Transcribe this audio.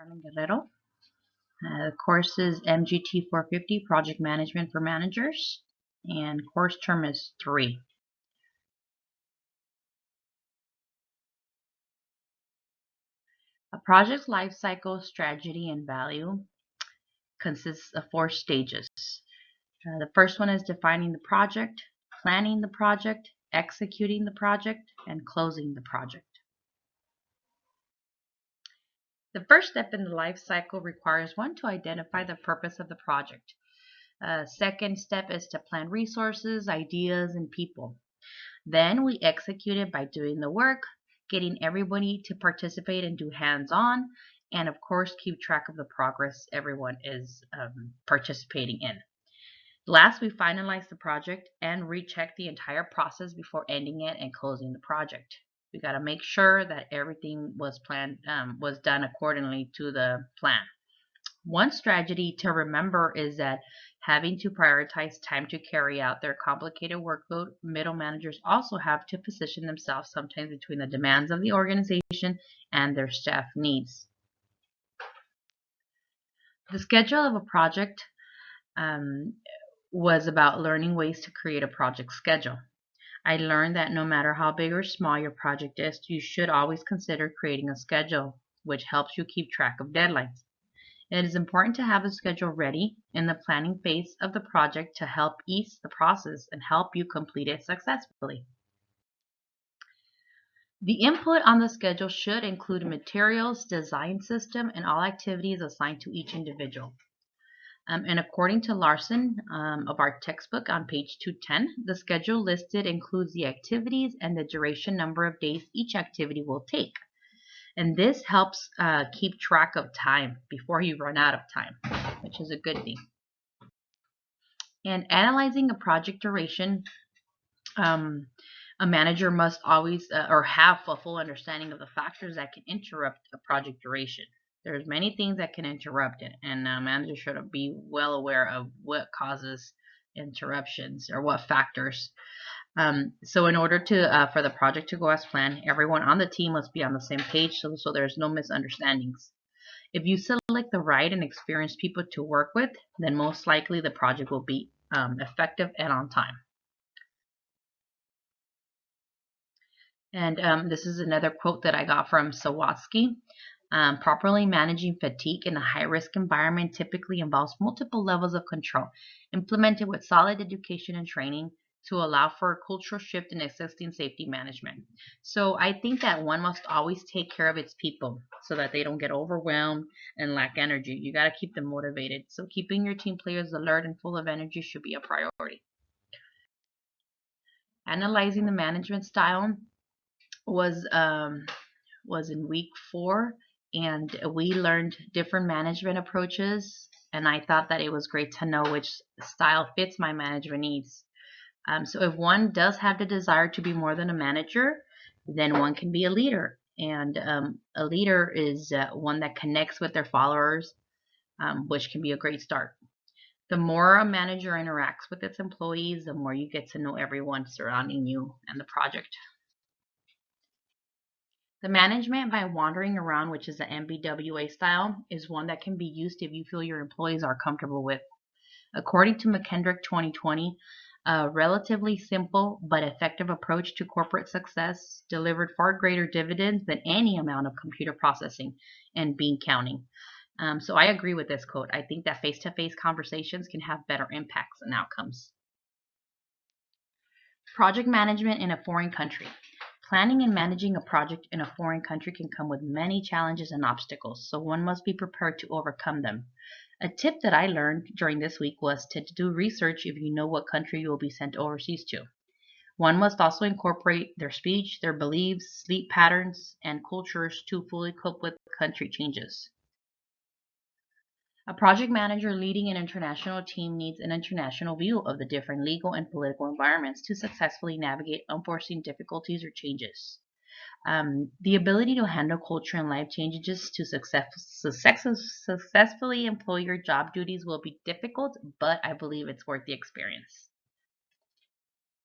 Carmen Guerrero. The course is MGT 450, Project Management for Managers, and course term is 3. A project's life cycle, strategy, and value consists of 4 stages. The first one is defining the project, planning the project, executing the project, and closing the project. The first step in the life cycle requires one to identify the purpose of the project. Second step is to plan resources, ideas, and people. Then we execute it by doing the work, getting everybody to participate and do hands-on, and of course keep track of the progress everyone is participating in. Last, we finalize the project and recheck the entire process before ending it and closing the project. We got to make sure that everything was planned, was done accordingly to the plan. One strategy to remember is that having to prioritize time to carry out their complicated workload, middle managers also have to position themselves sometimes between the demands of the organization and their staff needs. The schedule of a project was about learning ways to create a project schedule. I learned that no matter how big or small your project is, you should always consider creating a schedule, which helps you keep track of deadlines. It is important to have a schedule ready in the planning phase of the project to help ease the process and help you complete it successfully. The input on the schedule should include materials, design system, and all activities assigned to each individual. And according to Larson of our textbook on page 210, the schedule listed includes the activities and the duration number of days each activity will take. And this helps keep track of time before you run out of time, which is a good thing. And analyzing a project duration, a manager must always or have a full understanding of the factors that can interrupt a project duration. There's many things that can interrupt it, and a manager should be well aware of what causes interruptions or what factors. So in order to for the project to go as planned, everyone on the team must be on the same page so there's no misunderstandings. If you select the right and experienced people to work with, then most likely the project will be effective and on time. And this is another quote that I got from Sawatsky. Properly managing fatigue in a high-risk environment typically involves multiple levels of control, implemented with solid education and training to allow for a cultural shift in existing safety management. So I think that one must always take care of its people so that they don't get overwhelmed and lack energy. You got to keep them motivated. So keeping your team players alert and full of energy should be a priority. Analyzing the management style was in week 4, and we learned different management approaches, and I thought that it was great to know which style fits my management needs. So if one does have the desire to be more than a manager, then one can be a leader, and a leader is one that connects with their followers, which can be a great start. The more a manager interacts with its employees, the more you get to know everyone surrounding you and the project. The management by wandering around, which is the MBWA style, is one that can be used if you feel your employees are comfortable with. According to McKendrick 2020, a relatively simple but effective approach to corporate success delivered far greater dividends than any amount of computer processing and bean counting. So I agree with this quote. I think that face-to-face conversations can have better impacts and outcomes. Project management in a foreign country. Planning and managing a project in a foreign country can come with many challenges and obstacles, so one must be prepared to overcome them. A tip that I learned during this week was to do research if you know what country you will be sent overseas to. One must also incorporate their speech, their beliefs, sleep patterns, and cultures to fully cope with country changes. A project manager leading an international team needs an international view of the different legal and political environments to successfully navigate unforeseen difficulties or changes. The ability to handle culture and life changes to successfully employ your job duties will be difficult, but I believe it's worth the experience.